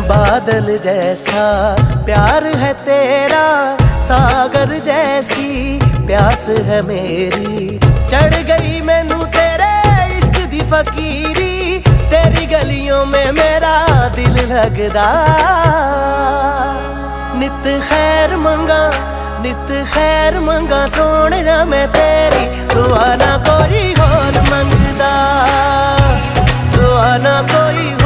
बादल जैसा प्यार है तेरा, सागर जैसी प्यास है मेरी। चढ़ गई मैनू तेरे इश्क दी फकीरी, तेरी गलियों में मेरा दिल लगदा। नित खैर मंगा, नित खैर मंगा सोने मैं तेरी, दुआ ना कोई होर मंगदा, दुआ ना कोई